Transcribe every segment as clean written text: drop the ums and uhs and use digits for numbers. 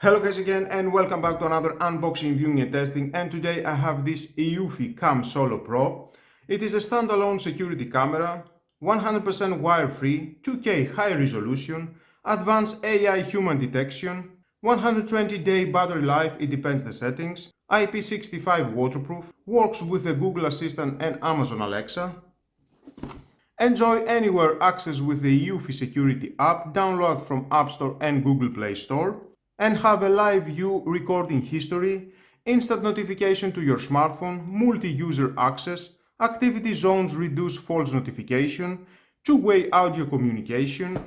Hello guys again and welcome back to another unboxing, viewing and testing, and today I have this Eufy Cam Solo Pro. It is a standalone security camera, 100% wire-free, 2K high resolution, advanced AI human detection, 120-day battery life, it depends the settings, IP65 waterproof, works with the Google Assistant and Amazon Alexa. Enjoy anywhere access with the Eufy security app, download from App Store and Google Play Store. And have a live view recording history, instant notification to your smartphone, multi-user access, activity zones reduce false notification, two-way audio communication,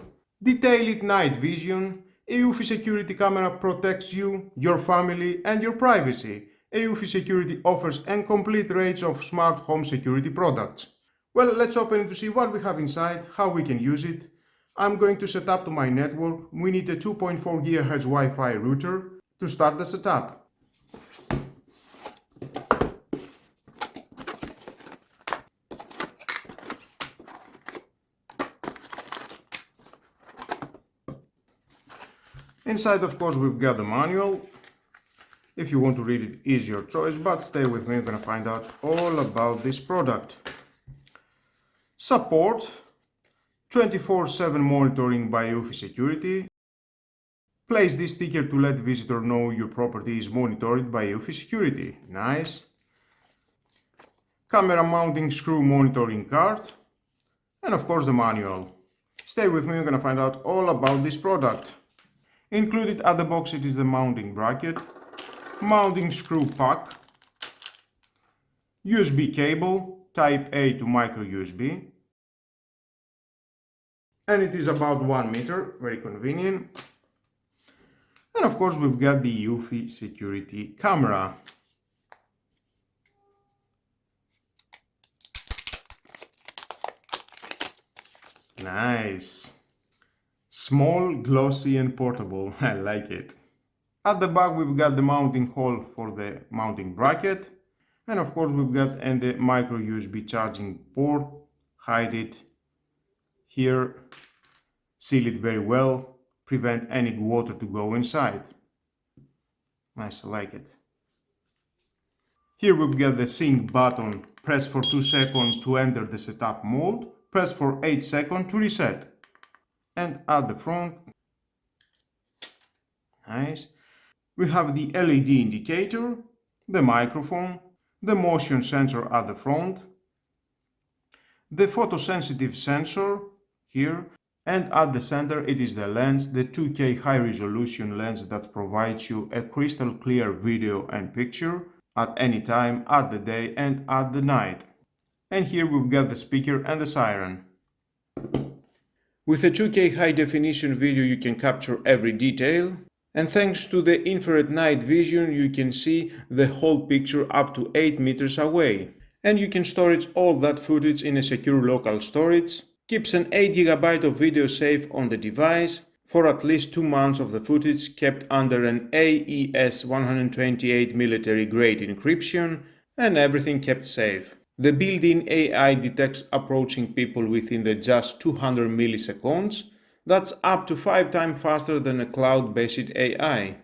detailed night vision. Eufy security camera protects you, your family and your privacy. Eufy security offers a complete range of smart home security products. Well, let's open it to see what we have inside, how we can use it. I'm going to set up to my network. We need a 2.4 GHz Wi-Fi router to start the setup. Inside, of course, we've got the manual. If you want to read it, is your choice, but stay with me, you're going to find out all about this product. Support 24/7 monitoring by Eufy Security. Place this sticker to let visitor know your property is monitored by Eufy Security. Nice. Camera mounting screw monitoring card. And of course the manual. Stay with me, you're gonna find out all about this product. Included at the box it is the mounting bracket, mounting screw pack, USB cable, type A to micro USB. And it is about 1 meter, very convenient. And of course we've got the Eufy security camera. Nice. Small, glossy and portable, I like it. At the back we've got the mounting hole for the mounting bracket. And of course we've got the micro USB charging port, hide it here, seal it very well, prevent any water to go inside. Nice, I like it. Here we've got the sync button, press for 2 seconds to enter the setup mode, press for 8 seconds to reset. And at the front, nice, we have the LED indicator, the microphone, the motion sensor at the front, the photosensitive sensor here, and at the center it is the lens, the 2K high resolution lens that provides you a crystal clear video and picture at any time, at the day and at the night. And here we've got the speaker and the siren. With a 2K high definition video you can capture every detail, and thanks to the infrared night vision you can see the whole picture up to 8 meters away. And you can store all that footage in a secure local storage. Keeps an 8 GB of video safe on the device for at least 2 months of the footage kept under an AES 128 military grade encryption, and everything kept safe. The built-in AI detects approaching people within the just 200 milliseconds. That's up to 5 times faster than a cloud-based AI.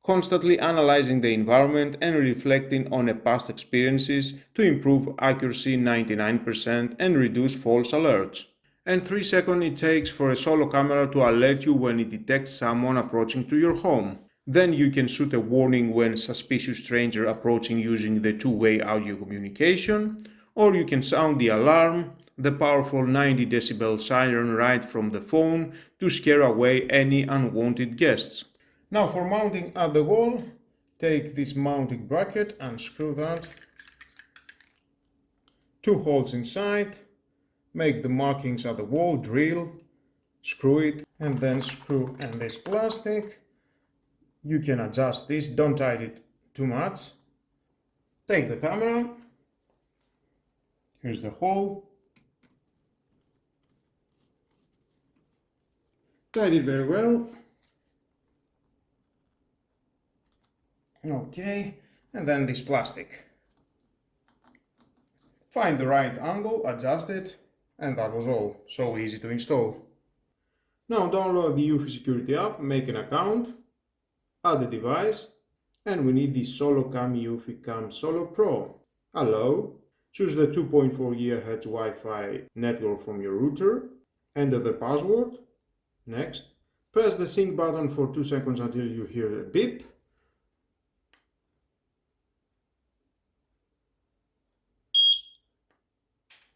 Constantly analyzing the environment and reflecting on past experiences to improve accuracy 99% and reduce false alerts. And 3 seconds it takes for a solo camera to alert you when it detects someone approaching to your home. Then you can shoot a warning when suspicious stranger approaching using the two-way audio communication, or you can sound the alarm, the powerful 90 decibel siren right from the phone to scare away any unwanted guests. Now for mounting at the wall, take this mounting bracket and screw that. 2 holes inside. Make the markings at the wall, drill, screw it, and then screw in this plastic. You can adjust this, don't tighten it too much. Take the camera, here's the hole. Tighten it very well. Okay, and then this plastic. Find the right angle, adjust it. And that was all, so easy to install. Now download the Eufy security app, make an account, Add a device, and we need the SoloCam Eufy Cam Solo Pro. Allow. Choose the 2.4 GHz Wi-Fi network from your router. Enter the password. Next. Press the sync button for 2 seconds until you hear a beep.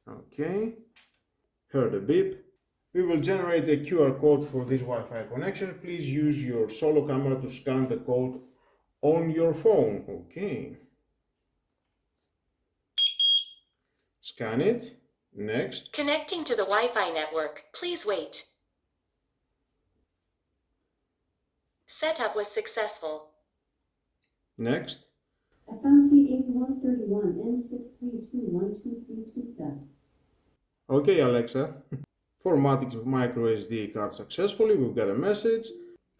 Okay. Heard a beep. We will generate a QR code for this Wi-Fi connection. Please use your solo camera to scan the code on your phone. Okay. Scan it. Next. Connecting to the Wi-Fi network. Please wait. Setup was successful. Next. I found T8131 N6321232. Okay, Alexa. Formatting of micro SD card successfully. We've got a message.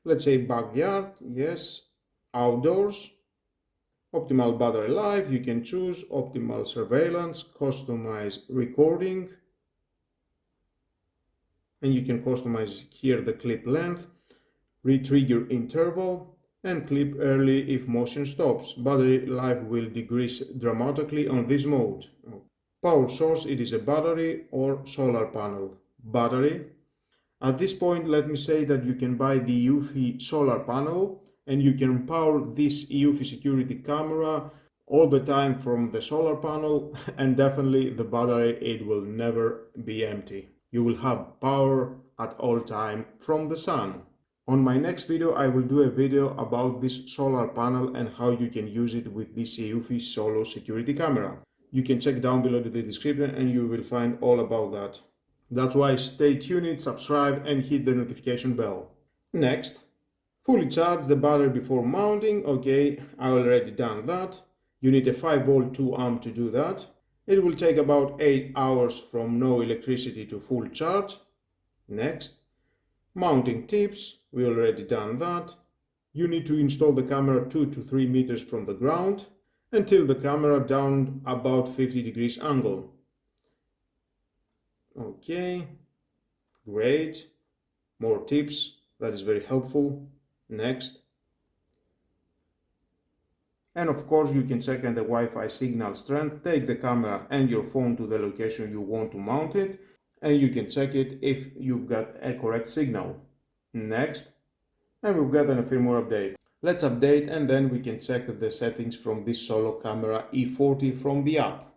Let's say backyard. Yes. Outdoors. Optimal battery life. You can choose optimal surveillance, customize recording. And you can customize here the clip length, re-trigger interval, and clip early if motion stops. Battery life will decrease dramatically on this mode. Power source, it is a battery or solar panel. Battery. At this point, let me say that you can buy the Eufy solar panel and you can power this Eufy security camera all the time from the solar panel, and definitely the battery, it will never be empty. You will have power at all time from the sun. On my next video, I will do a video about this solar panel and how you can use it with this Eufy Solo security camera. You can check down below to the description and you will find all about that. That's why stay tuned, subscribe and hit the notification bell. Next, fully charge the battery before mounting. Okay, I already done that. You need a 5V 2A to do that. It will take about 8 hours from no electricity to full charge. Next, mounting tips. We already done that. You need to install the camera 2 to 3 meters from the ground and tilt the camera down about 50 degrees angle. Okay, great. More tips. That is very helpful. Next. And of course you can check on the Wi-Fi signal strength. Take the camera and your phone to the location you want to mount it and you can check it if you've got a correct signal. Next. And we've got a firmware update. Let's update and then we can check the settings from this solo camera E40 from the app.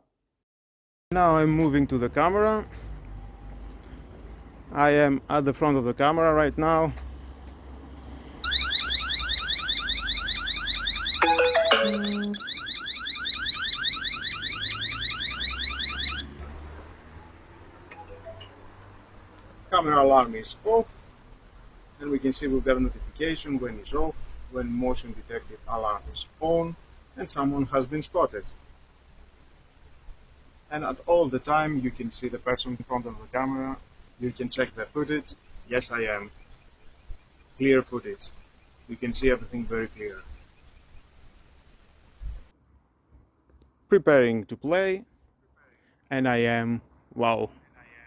Now I'm moving to the camera. I am at the front of the camera right now. Camera alarm is off. And we can see we've got a notification when it's off, when motion detected alarm is on, and someone has been spotted. And at all the time you can see the person in front of the camera. You can check the footage. Yes, I am. Clear footage. You can see everything very clear. Preparing to play, and I am. Wow,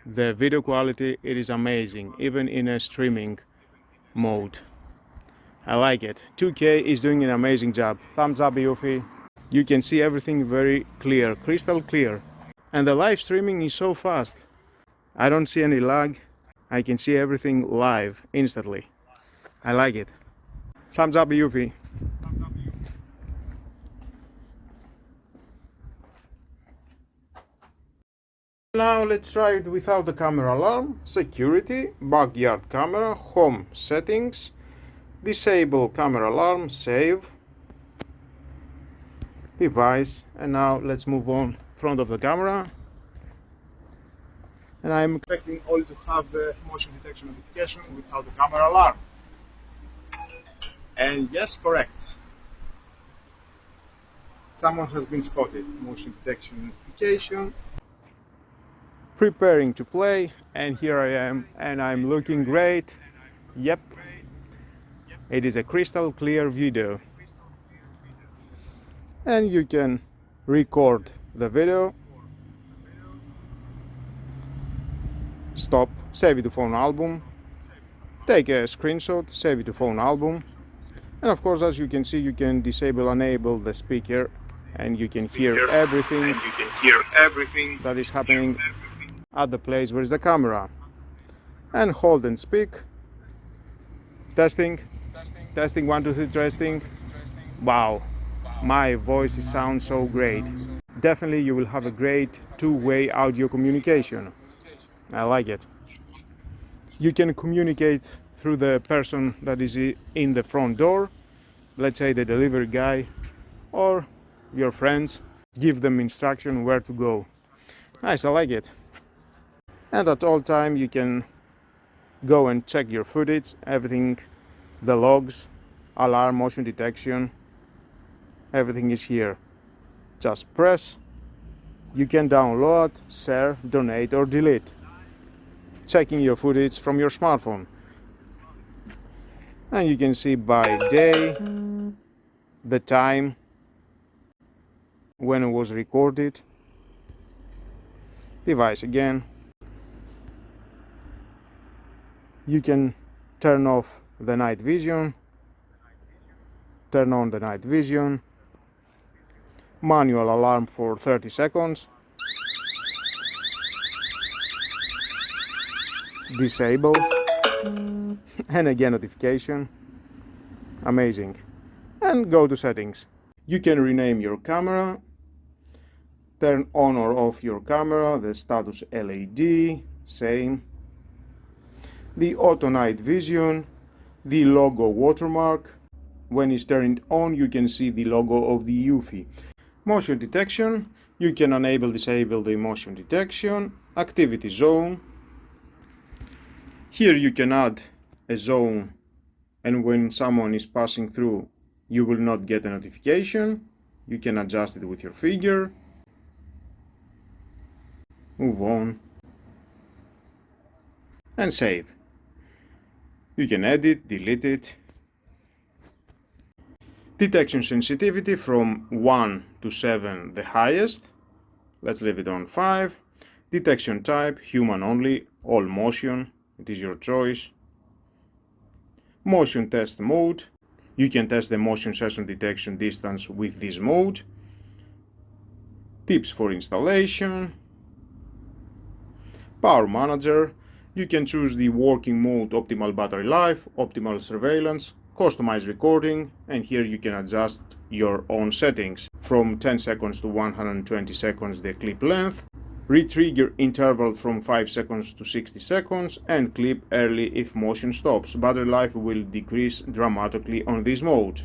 the video quality, it is amazing, even in a streaming mode. I like it. 2K is doing an amazing job. Thumbs up, Eufy. You can see everything very clear, crystal clear. And the live streaming is so fast. I don't see any lag. I can see everything live instantly. I like it. Thumbs up, Eufy. Now let's try it without the camera alarm. Security, backyard camera, home settings, disable camera alarm, save, device, and now let's move on front of the camera. And I'm expecting all to have the motion detection notification without the camera alarm. And yes, correct. Someone has been spotted. Motion detection notification. Preparing to play, and here I am, and I'm looking great. Yep, it is a crystal clear video, and you can record the video, stop, save it to phone album, take a screenshot, save it to phone album, And of course, as you can see, you can disable, enable the speaker, and you can hear everything that is happening at the place where is the camera. And hold and speak. Testing, testing, 1, 2, 3, testing. Wow, my voice sounds so great. Definitely you will have a great two-way audio communication. I like it. You can communicate through the person that is in the front door, let's say the delivery guy, or your friends. Give them instruction where to go. Nice, I like it. And at all time you can go and check your footage, everything, the logs, alarm, motion detection, everything is here. Just press. You can download, share, donate or delete. Checking your footage from your smartphone. And you can see by day, the time when it was recorded. Device again. You can turn off the night vision, turn on the night vision, manual alarm for 30 seconds, disable, and again notification. Amazing. And go to settings. You can rename your camera, turn on or off your camera, the status LED, same, the auto night vision, the logo watermark. When it's turned on, you can see the logo of the Eufy. Motion detection, you can enable, disable the motion detection, activity zone. Here you can add a zone, and when someone is passing through, you will not get a notification. You can adjust it with your finger. Move on and save. You can edit, delete it. Detection sensitivity from 1 to 7, the highest. Let's leave it on 5. Detection type, human only, all motion, it is your choice. Motion test mode, you can test the motion sensor detection distance with this mode. Tips for installation. Power manager, you can choose the working mode, optimal battery life, optimal surveillance, customize recording, and here you can adjust your own settings from 10 seconds to 120 seconds the clip length, retrigger interval from 5 seconds to 60 seconds, and clip early if motion stops. Battery life will decrease dramatically on this mode.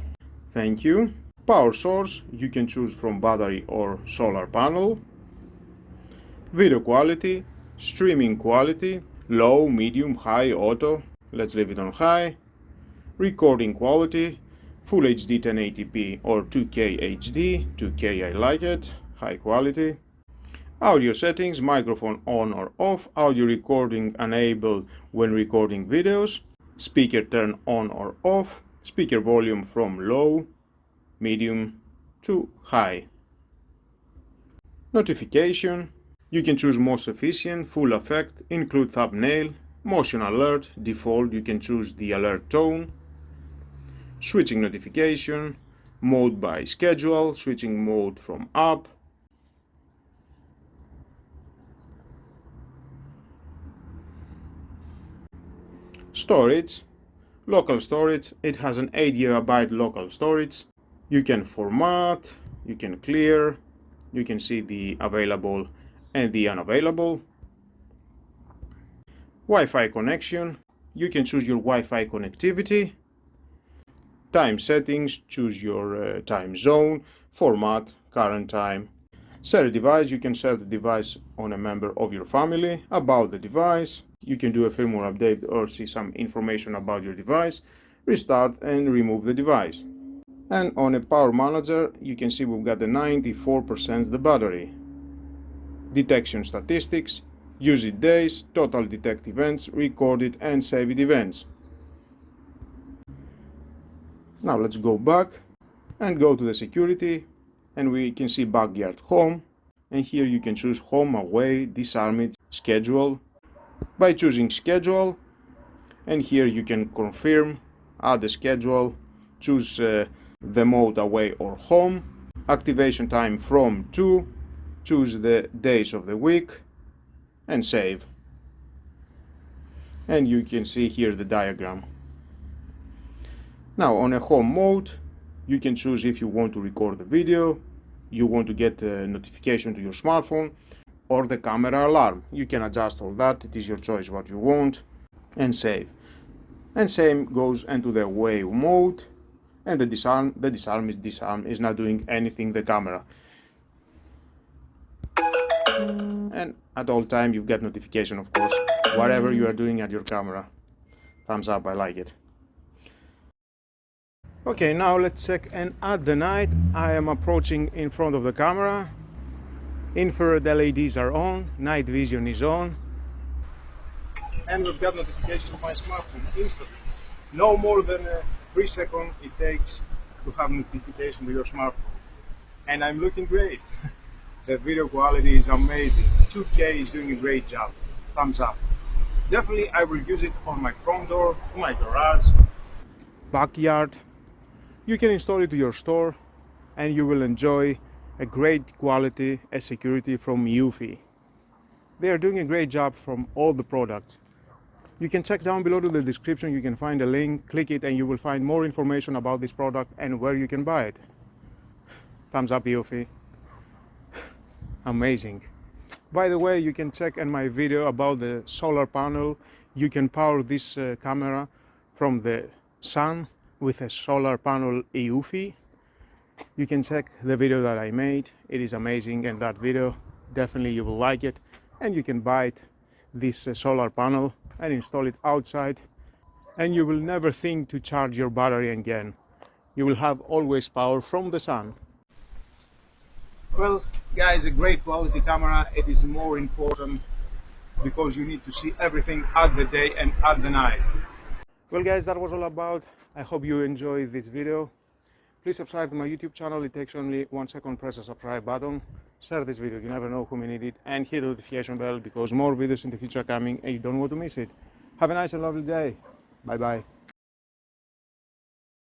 Thank you. Power source, you can choose from battery or solar panel. Video quality, streaming quality, low, medium, high, auto. Let's leave it on high. Recording quality, Full HD 1080p or 2K HD, 2K I like it, high quality. Audio settings, microphone on or off, audio recording enabled when recording videos, speaker turn on or off, speaker volume from low, medium to high. Notification, you can choose most efficient, full effect, include thumbnail, motion alert, default, you can choose the alert tone. Switching notification, mode by schedule, switching mode from app. Storage, local storage, it has an 8 GB local storage. You can format, you can clear, you can see the available and the unavailable. Wi-Fi connection, you can choose your Wi-Fi connectivity. Time settings, choose your time zone, format, current time. Share a device, you can share the device on a member of your family. About the device, you can do a firmware update or see some information about your device. Restart and remove the device. And on a power manager, you can see we've got the 94% the battery. Detection statistics, usage days, total detect events, recorded and saved events. Now let's go back and go to the security, and we can see backyard home, and here you can choose home, away, disarm it, schedule. By choosing schedule, and here you can confirm, add the schedule, choose the mode away or home, activation time from to, choose the days of the week and save. And you can see here the diagram. Now on a home mode, you can choose if you want to record the video, you want to get a notification to your smartphone, or the camera alarm. You can adjust all that, it is your choice what you want, and save. And same goes into the away mode, and the disarm is not doing anything the camera. And at all time you get notification, of course, whatever you are doing at your camera. Thumbs up, I like it. Okay, now let's check, and at the night I am approaching in front of the camera. Infrared LEDs are on, night vision is on. And we've got notification of my smartphone instantly. No more than 3 seconds it takes to have notification to your smartphone. And I'm looking great. The video quality is amazing. 2K is doing a great job. Thumbs up. Definitely I will use it on my front door, my garage, backyard. You can install it to your store and you will enjoy a great quality and security from Eufy. They are doing a great job from all the products. You can check down below to the description, you can find a link, click it and you will find more information about this product and where you can buy it. Thumbs up Eufy. Amazing. By the way, you can check in my video about the solar panel. You can power this camera from the sun with a solar panel Eufy. You can check the video that I made. It is amazing, and that video definitely you will like it. And you can buy this solar panel and install it outside, and you will never think to charge your battery again. You will have always power from the sun. Well, guys, a great quality camera. It is more important because you need to see everything at the day and at the night. Well guys, that was all about. I hope you enjoyed this video. Please subscribe to my YouTube channel. It takes only 1 second. Press the subscribe button. Share this video, you never know who may need it. And hit the notification bell because more videos in the future are coming and you don't want to miss it. Have a nice and lovely day. Bye bye.